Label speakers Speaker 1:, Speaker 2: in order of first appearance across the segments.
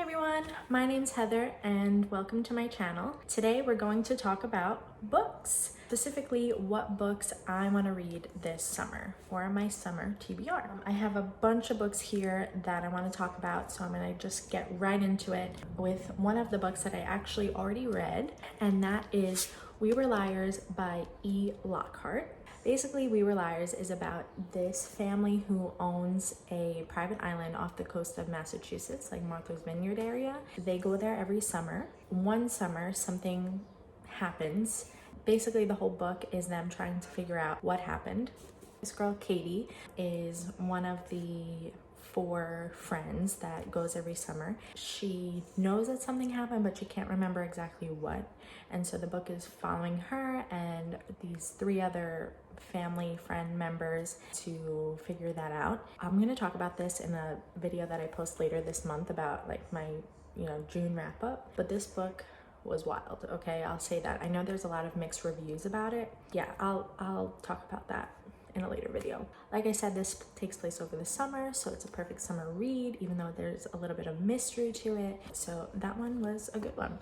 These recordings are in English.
Speaker 1: everyone, my name's Heather and welcome to my channel. Today we're going to talk about books, specifically what books I want to read this summer for my summer TBR. I have a bunch of books here that I want to talk about, so I'm going to just get right into it with one of the books that I actually already read, and that is We Were Liars by E. Lockhart. Basically, We Were Liars is about this family who owns a private island off the coast of Massachusetts, like Martha's Vineyard area. They go there every summer. One summer, something happens. Basically, the whole book is them trying to figure out what happened. This girl, Katie, is one of the 4 friends that goes every summer. She knows that something happened, but she can't remember exactly what. And so the book is following her and these 3 other family friend members to figure that out. I'm going to talk about this in a video that I post later this month about like my, June wrap up. But this book was wild, okay? I'll say that. I know there's a lot of mixed reviews about it. Yeah, I'll talk about that in a later video. Like I said, this takes place over the summer, so it's a perfect summer read, even though there's a little bit of mystery to it. So that one was a good one.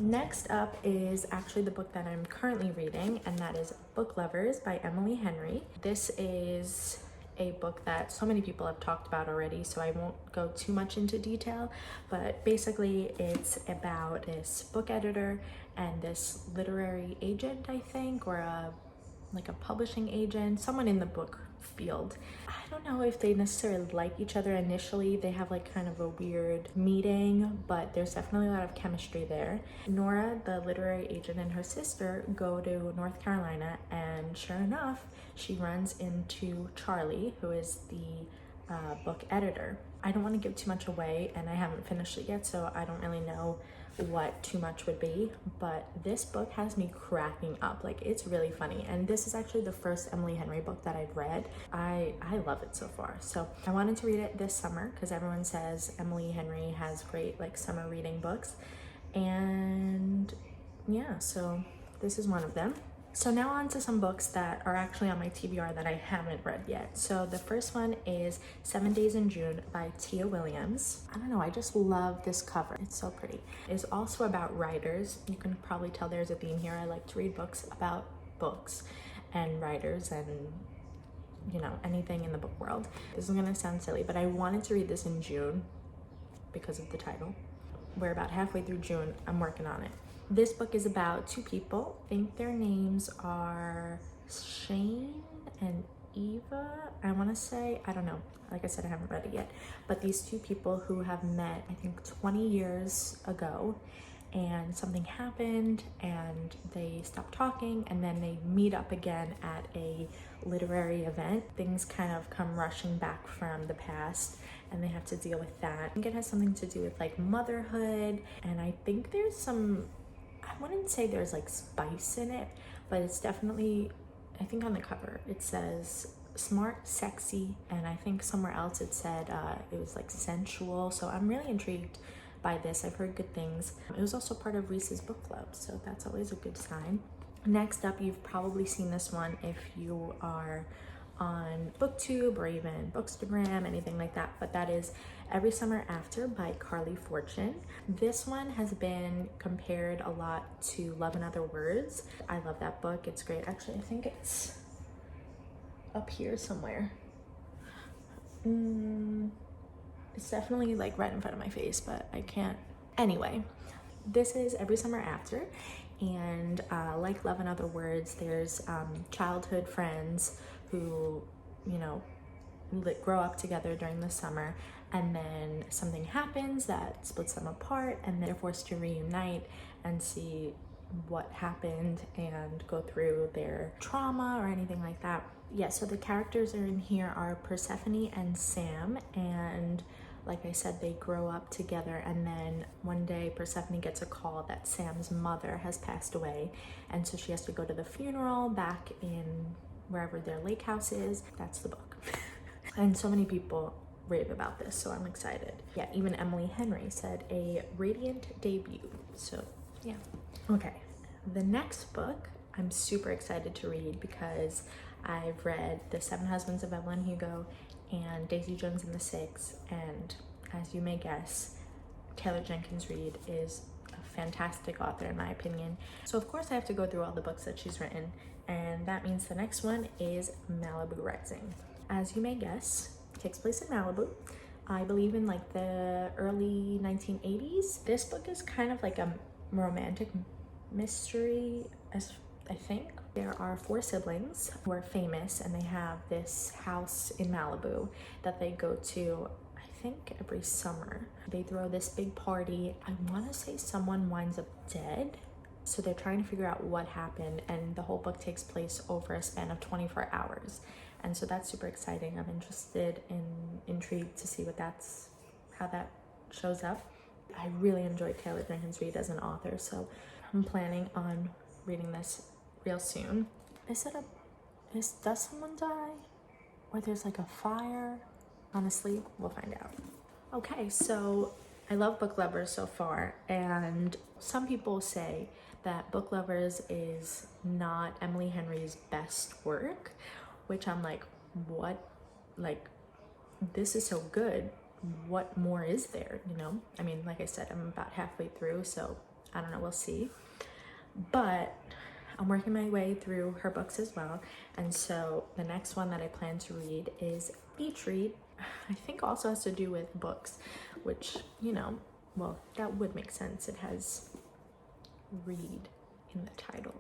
Speaker 1: Next up is actually the book that I'm currently reading, and that is Book Lovers by Emily Henry. This is a book that so many people have talked about already, so I won't go too much into detail, but basically it's about this book editor and this literary agent, I think, or a publishing agent, someone in the book field. I don't know if they necessarily like each other initially. They have like kind of a weird meeting, but there's definitely a lot of chemistry there. Nora, the literary agent, and her sister go to North Carolina, and sure enough, she runs into Charlie, who is the book editor. I don't want to give too much away, and I haven't finished it yet, so I don't really know what too much would be, but this book has me cracking up. Like, it's really funny, and this is actually the first Emily Henry book that I've read. I love it so far, so I wanted to read it this summer because everyone says Emily Henry has great like summer reading books, and yeah, so this is one of them. So now on to some books that are actually on my TBR that I haven't read yet. So the first one is 7 Days in June by Tia Williams. I don't know, I just love this cover. It's so pretty. It's also about writers. You can probably tell there's a theme here. I like to read books about books and writers and anything in the book world. This is gonna sound silly, but I wanted to read this in June because of the title. We're about halfway through June. I'm working on it. This book is about 2 people. I think their names are Shane and Eva, I want to say. I don't know. Like I said, I haven't read it yet. But these 2 people who have met, I think, 20 years ago, and something happened and they stopped talking, and then they meet up again at a literary event. Things kind of come rushing back from the past, and they have to deal with that. I think it has something to do with like motherhood, and I think there's some, I wouldn't say there's like spice in it, but it's definitely, I think on the cover it says smart, sexy, and I think somewhere else it said it was like sensual. So I'm really intrigued by this. I've heard good things. It was also part of Reese's book club, so that's always a good sign. Next up, you've probably seen this one if you are on BookTube or even Bookstagram, anything like that, but that is Every Summer After by Carly Fortune. This one has been compared a lot to Love in Other Words. I love that book. It's great. Actually, I think it's up here somewhere. It's definitely like right in front of my face, but I can't. Anyway, this is Every Summer After, and like Love in Other Words, there's childhood friends who, grow up together during the summer, and then something happens that splits them apart, and they're forced to reunite and see what happened and go through their trauma or anything like that. Yeah, so the characters are in here are Persephone and Sam, and like I said, they grow up together, and then one day Persephone gets a call that Sam's mother has passed away, and so she has to go to the funeral back in wherever their lake house is. That's the book. And so many people rave about this, so I'm excited. Yeah, even Emily Henry said a radiant debut, so yeah. Okay, the next book I'm super excited to read because I've read The 7 Husbands of Evelyn Hugo and Daisy Jones and the Six, and as you may guess, Taylor Jenkins Reid is a fantastic author in my opinion. So of course I have to go through all the books that she's written, and that means the next one is Malibu Rising. As you may guess, it takes place in Malibu. I believe in like the early 1980s. This book is kind of like a romantic mystery, as I think. There are 4 siblings who are famous, and they have this house in Malibu that they go to, I think, every summer. They throw this big party. I want to say someone winds up dead. So they're trying to figure out what happened, and the whole book takes place over a span of 24 hours. And so that's super exciting. I'm interested and intrigued to see how that shows up. I really enjoyed Taylor Jenkins Reid as an author, so I'm planning on reading this real soon. Does someone die? Or there's like a fire? Honestly, we'll find out. Okay, so I love Book Lovers so far, and some people say that Book Lovers is not Emily Henry's best work, which I'm like, what? Like, this is so good. What more is there, you know? I mean, like I said, I'm about halfway through, so I don't know, we'll see. But I'm working my way through her books as well. And so the next one that I plan to read is Beach Read. I think also has to do with books, which, you know, well, that would make sense. It has read in the title.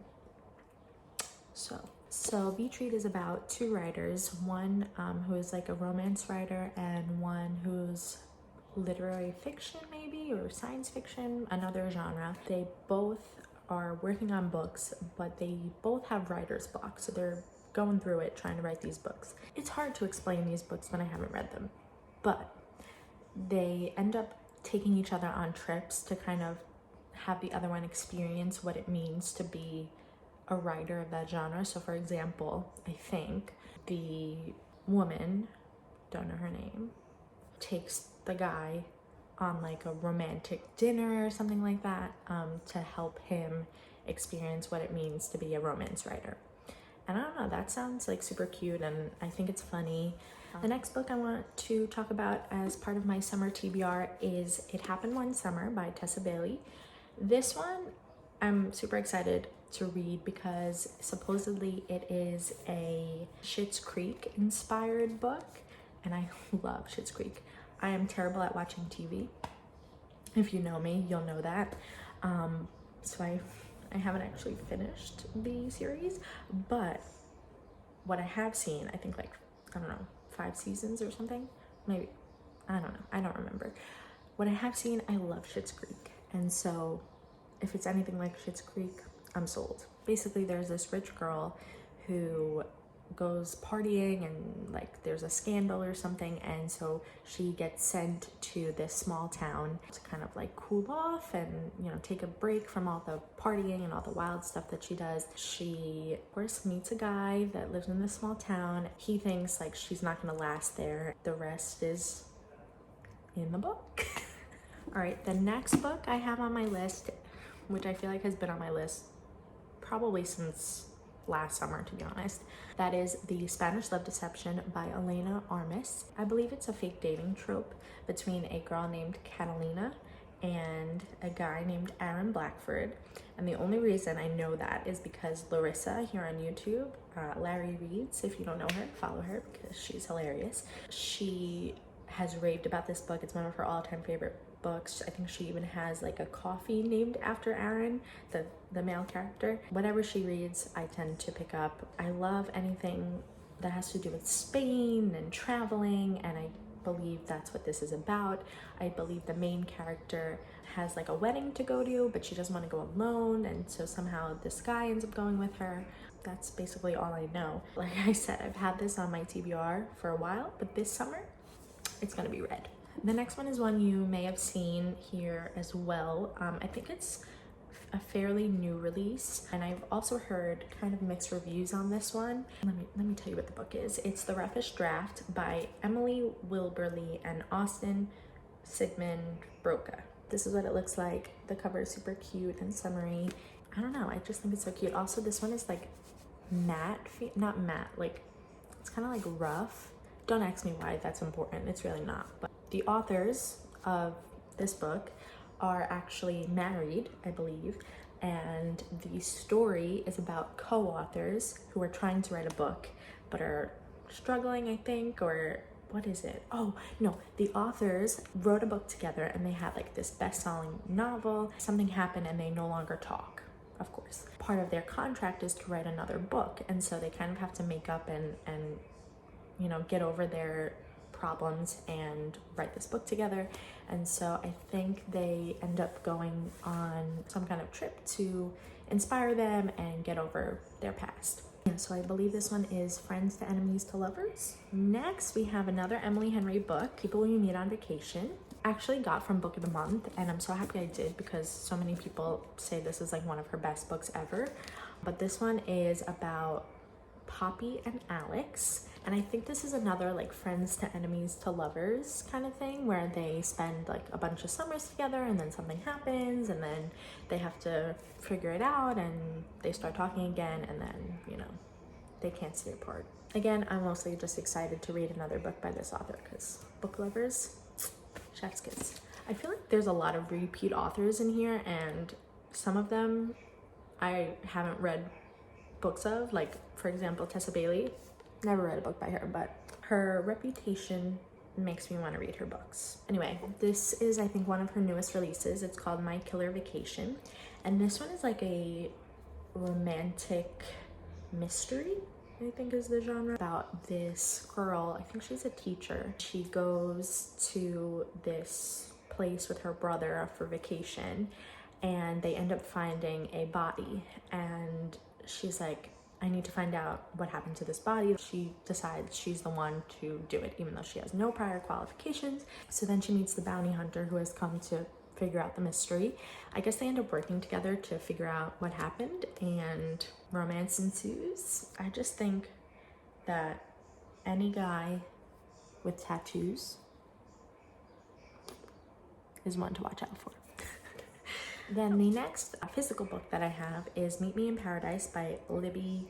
Speaker 1: So Beach Read is about 2 writers, one who is like a romance writer and one who's literary fiction maybe, or science fiction, another genre. They both are working on books, but they both have writer's block, so they're going through it trying to write these books. It's hard to explain these books when I haven't read them, but they end up taking each other on trips to kind of have the other one experience what it means to be a writer of that genre. So for example, I think the woman, don't know her name, takes the guy on like a romantic dinner or something like that, to help him experience what it means to be a romance writer. And I don't know, that sounds like super cute, and I think it's funny. The next book I want to talk about as part of my summer TBR is It Happened One Summer by Tessa Bailey. This one I'm super excited to read because supposedly it is a Schitt's Creek inspired book, and I love Schitt's Creek. I am terrible at watching TV. If you know me, you'll know that. So I haven't actually finished the series, but what I have seen, I think like, I don't know, 5 seasons or something, maybe, I don't know, I don't remember. What I have seen, I love Schitt's Creek, and so if it's anything like Schitt's Creek, I'm sold. Basically, there's this rich girl who goes partying, and like there's a scandal or something, and so she gets sent to this small town to kind of like cool off and, you know, take a break from all the partying and all the wild stuff that she does. She of course meets a guy that lives in this small town. He thinks like she's not gonna last there. The rest is in the book. All right, the next book I have on my list, which I feel like has been on my list probably since last summer, to be honest, that is The Spanish Love Deception by Elena Armas. I believe it's a fake dating trope between a girl named Catalina and a guy named Aaron Blackford. And the only reason I know that is because Larissa here on YouTube, Larry Reads, if you don't know her, follow her because she's hilarious. She has raved about this book. It's one of her all-time favorite books. I think she even has like a coffee named after Aaron, the male character. Whatever she reads, I tend to pick up. I love anything that has to do with Spain and traveling, and I believe that's what this is about. I believe the main character has like a wedding to go to, but she doesn't want to go alone, and so somehow this guy ends up going with her. That's basically all I know. Like I said, I've had this on my TBR for a while, but this summer it's gonna be read. The next one is one you may have seen here as well. I think it's a fairly new release, and I've also heard kind of mixed reviews on this one. Let me tell you what the book is. It's The Roughish Draft by Emily Wilberly and Austin Sigmund Broca. This is what it looks like. The cover is super cute and summery. I don't know, I just think it's so cute. Also, this one is like matte, not matte, like it's kind of like rough. Don't ask me why that's important, it's really not. But the authors of this book are actually married, I believe, and the story is about co-authors who are trying to write a book but are struggling, I think, or what is it? Oh, no, the authors wrote a book together and they had like this best-selling novel. Something happened and they no longer talk, of course. Part of their contract is to write another book, and so they kind of have to make up and you know, get over their problems and write this book together. And so I think they end up going on some kind of trip to inspire them and get over their past. Yeah, so I believe this one is Friends to Enemies to Lovers. Next, we have another Emily Henry book, People You Meet on Vacation. Actually got from Book of the Month, and I'm so happy I did because so many people say this is like one of her best books ever. But this one is about Poppy and Alex, and I think this is another like Friends to Enemies to Lovers kind of thing where they spend like a bunch of summers together and then something happens and then they have to figure it out and they start talking again and then, you know, they can't stay apart. Again, I'm mostly just excited to read another book by this author because book lovers, chef's kiss. I feel like there's a lot of repeat authors in here, and some of them I haven't read books of, like for example Tessa Bailey. Never read a book by her, but her reputation makes me want to read her books. Anyway, this is I think one of her newest releases. It's called My Killer Vacation, and this one is like a romantic mystery, I think is the genre, about this girl. I think she's a teacher. She goes to this place with her brother for vacation and they end up finding a body, and she's like, I need to find out what happened to this body. She decides she's the one to do it, even though she has no prior qualifications. So then she meets the bounty hunter who has come to figure out the mystery. I guess they end up working together to figure out what happened, and romance ensues. I just think that any guy with tattoos is one to watch out for. Then the next physical book that I have is Meet Me in Paradise by Libby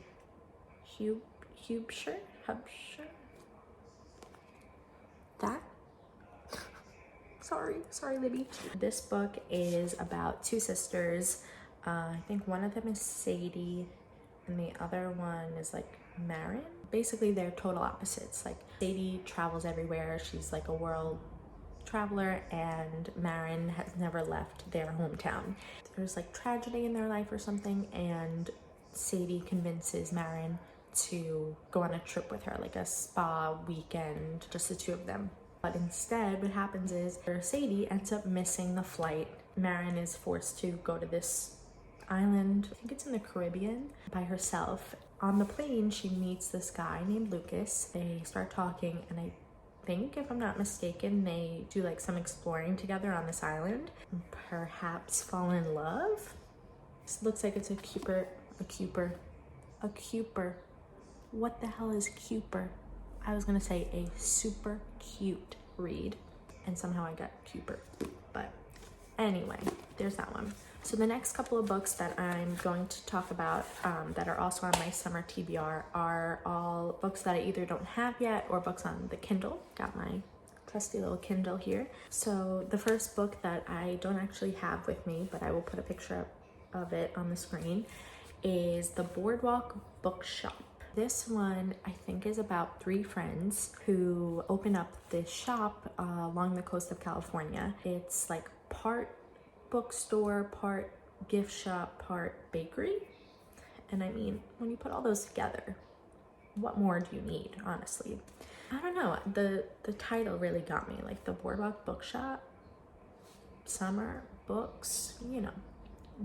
Speaker 1: Hubsher. That? Sorry, Libby. This book is about two sisters. I think one of them is Sadie and the other one is like Marin. Basically, they're total opposites. Like Sadie travels everywhere. She's like a world traveler, and Marin has never left their hometown. There's like tragedy in their life or something, and Sadie convinces Marin to go on a trip with her, like a spa weekend, just the two of them. But instead, what happens is Sadie ends up missing the flight. Marin is forced to go to this island, I think it's in the Caribbean, by herself. On the plane, she meets this guy named Lucas. They start talking, and I think, if I'm not mistaken, they do like some exploring together on this island. Perhaps fall in love. This looks like it's a Cooper. What the hell is Cooper? I was gonna say a super cute read, and somehow I got Cooper. But anyway, there's that one. So the next couple of books that I'm going to talk about that are also on my summer TBR are all books that I either don't have yet or books on the Kindle. Got my trusty little Kindle here. So the first book that I don't actually have with me, but I will put a picture of it on the screen, is The Boardwalk Bookshop. This one, I think, is about three friends who open up this shop along the coast of California. It's like part bookstore, part gift shop, part bakery. And I mean, when you put all those together, what more do you need, honestly? I don't know, the title really got me, like The Boardwalk Bookshop, summer books, you know,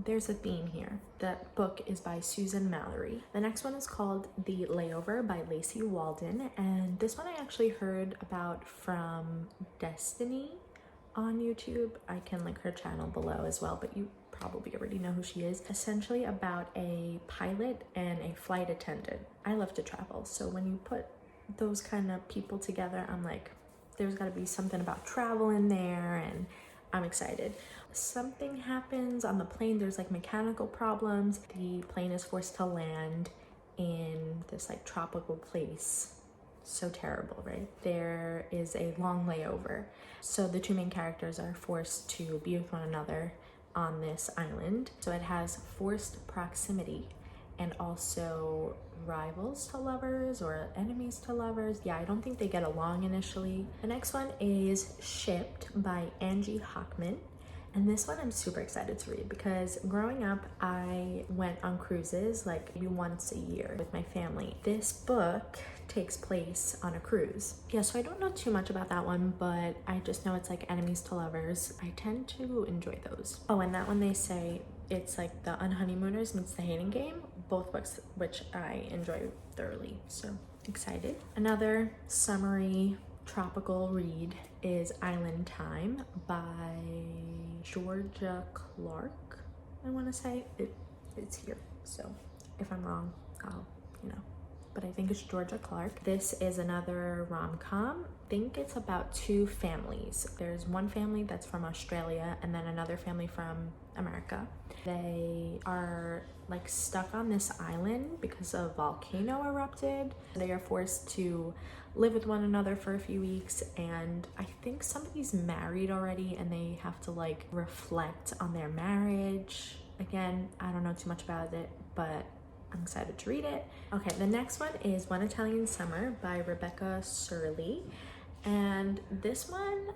Speaker 1: there's a theme here. That book is by Susan Mallory. The next one is called The Layover by Lacey Walden, and this one I actually heard about from Destiny on YouTube. I can link her channel below as well, but you probably already know who she is. Essentially about a pilot and a flight attendant. I love to travel, so when you put those kind of people together, I'm like, there's got to be something about travel in there, and I'm excited. Something happens on the plane. There's like mechanical problems. The plane is forced to land in this like tropical place, so terrible, right? There is a long layover. So the two main characters are forced to be with one another on this island. So it has forced proximity and also rivals to lovers or enemies to lovers. Yeah, I don't think they get along initially. The next one is Shipped by Angie Hockman. And this one I'm super excited to read because growing up, I went on cruises like maybe once a year with my family. This book takes place on a cruise. Yeah, so I don't know too much about that one, but I just know it's like enemies to lovers. I tend to enjoy those. Oh, and that one they say it's like the Unhoneymooners meets the Hating Game, both books which I enjoy thoroughly, so excited. Another summery tropical read is Island Time by Georgia Clark, I want to say. It's here, so if I'm wrong, I'll, but I think it's Georgia Clark. This is another rom-com. I think it's about two families. There's one family that's from Australia and then another family from America. They are like stuck on this island because a volcano erupted. They are forced to live with one another for a few weeks, and I think somebody's married already and they have to like reflect on their marriage. Again, I don't know too much about it, but I'm excited to read it. Okay, the next one is One Italian Summer by Rebecca Surley. And this one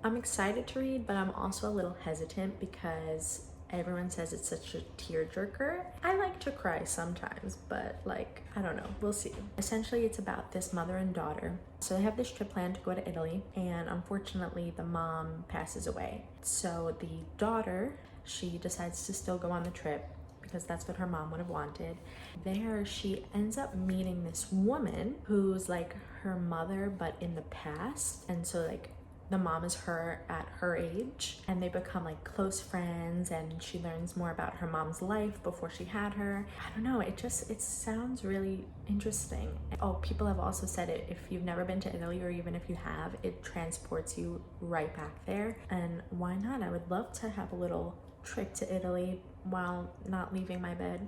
Speaker 1: I'm excited to read, but I'm also a little hesitant because everyone says it's such a tearjerker. I like to cry sometimes, but like, I don't know, we'll see. Essentially, it's about this mother and daughter. So they have this trip planned to go to Italy, and unfortunately the mom passes away. So the daughter, she decides to still go on the trip because that's what her mom would have wanted. There, she ends up meeting this woman who's like her mother, but in the past. And so like the mom is her at her age, and they become like close friends, and she learns more about her mom's life before she had her. I don't know, it sounds really interesting. Oh, people have also said it, if you've never been to Italy, or even if you have, it transports you right back there. And why not? I would love to have a little trip to Italy while not leaving my bed,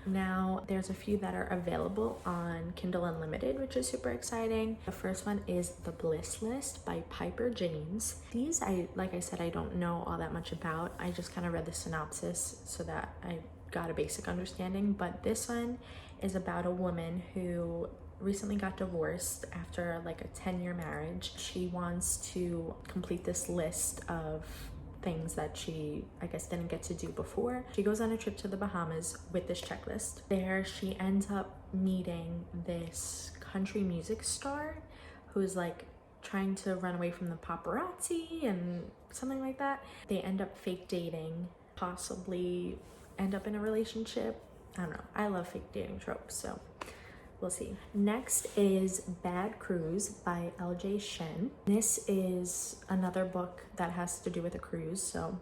Speaker 1: Now, there's a few that are available on Kindle Unlimited, which is super exciting. The first one is The Bliss List by Piper James. These, like I said, I don't know all that much about. I just kind of read the synopsis so that I got a basic understanding. But this one is about a woman who recently got divorced after like a 10-year marriage. She wants to complete this list of things that she, I guess, didn't get to do before. She goes on a trip to the Bahamas with this checklist. There, she ends up meeting this country music star who's like trying to run away from the paparazzi and something like that. They end up fake dating, possibly end up in a relationship. I don't know. I love fake dating tropes, so we'll see. Next is Bad Cruise by LJ Shen. This is another book that has to do with a cruise. So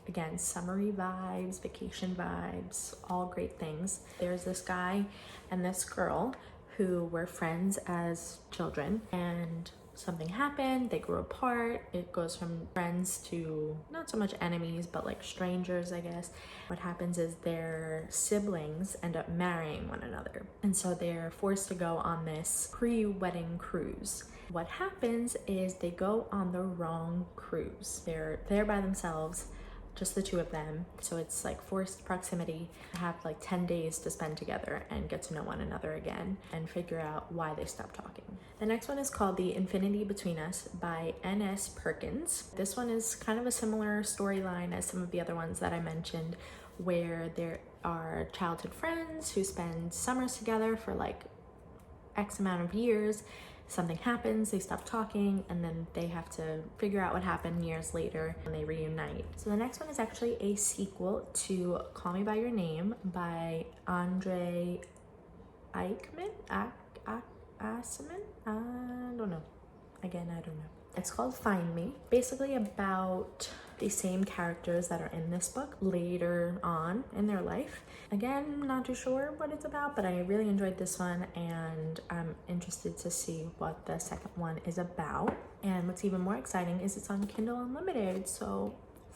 Speaker 1: again, summery vibes, vacation vibes, all great things. There's this guy and this girl who were friends as children, and something happened, they grew apart. It goes from friends to not so much enemies, but like strangers, I guess. What happens is their siblings end up marrying one another, and so they're forced to go on this pre-wedding cruise. What happens is they go on the wrong cruise. They're there by themselves, just the two of them. So it's like forced proximity. They have like 10 days to spend together and get to know one another again and figure out why they stopped talking. The next one is called The Infinity Between Us by N.S. Perkins. This one is kind of a similar storyline as some of the other ones that I mentioned, where there are childhood friends who spend summers together for like X amount of years. Something happens, they stop talking, and then they have to figure out what happened years later when they reunite. So the next one is actually a sequel to Call Me By Your Name by Andre Eichmann? Asman? I don't know. Again, I don't know. It's called Find Me. Basically about the same characters that are in this book later on in their life. Again, not too sure what it's about, but I really enjoyed this one, and I'm interested to see what the second one is about. And what's even more exciting is it's on Kindle Unlimited, so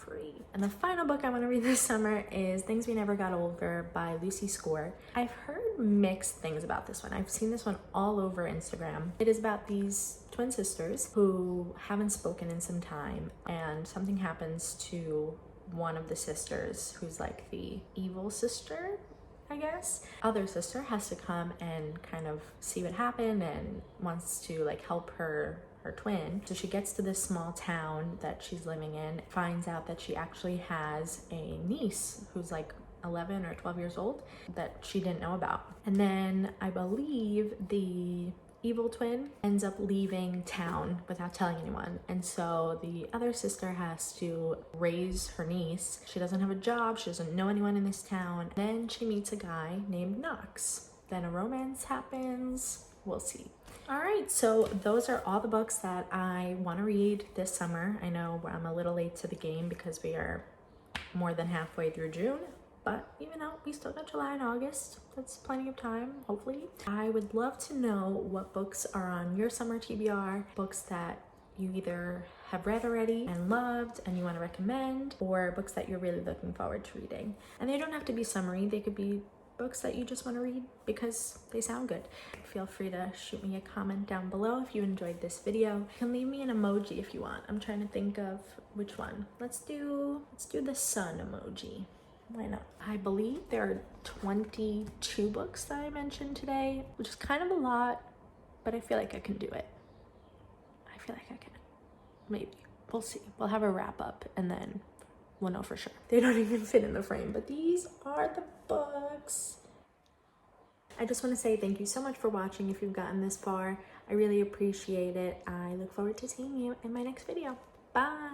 Speaker 1: free. And the final book I want to read this summer is Things We Never Got Over by Lucy Score. I've heard mixed things about this one. I've seen this one all over Instagram. It is about these twin sisters who haven't spoken in some time, and something happens to one of the sisters who's like the evil sister, I guess. Other sister has to come and kind of see what happened and wants to like help her twin. So she gets to this small town that she's living in, finds out that she actually has a niece who's like 11 or 12 years old that she didn't know about. And then I believe the evil twin ends up leaving town without telling anyone, and so the other sister has to raise her niece. She doesn't have a job, she doesn't know anyone in this town. Then she meets a guy named Knox. Then a romance happens. We'll see. All right, so those are all the books that I want to read this summer. I know I'm a little late to the game because we are more than halfway through June, but even though we still got July and August, that's plenty of time, hopefully. I would love to know what books are on your summer TBR, books that you either have read already and loved and you want to recommend, or books that you're really looking forward to reading. And they don't have to be summery, they could be books that you just want to read because they sound good. Feel free to shoot me a comment down below if you enjoyed this video. You can leave me an emoji if you want. I'm trying to think of which one. Let's do the sun emoji. Why not? I believe there are 22 books that I mentioned today, which is kind of a lot, but I feel like I can do it. I feel like I can. Maybe. We'll see. We'll have a wrap up and then we'll know for sure. They don't even fit in the frame, but these are the books. I just want to say thank you so much for watching if you've gotten this far. I really appreciate it. I look forward to seeing you in my next video. Bye!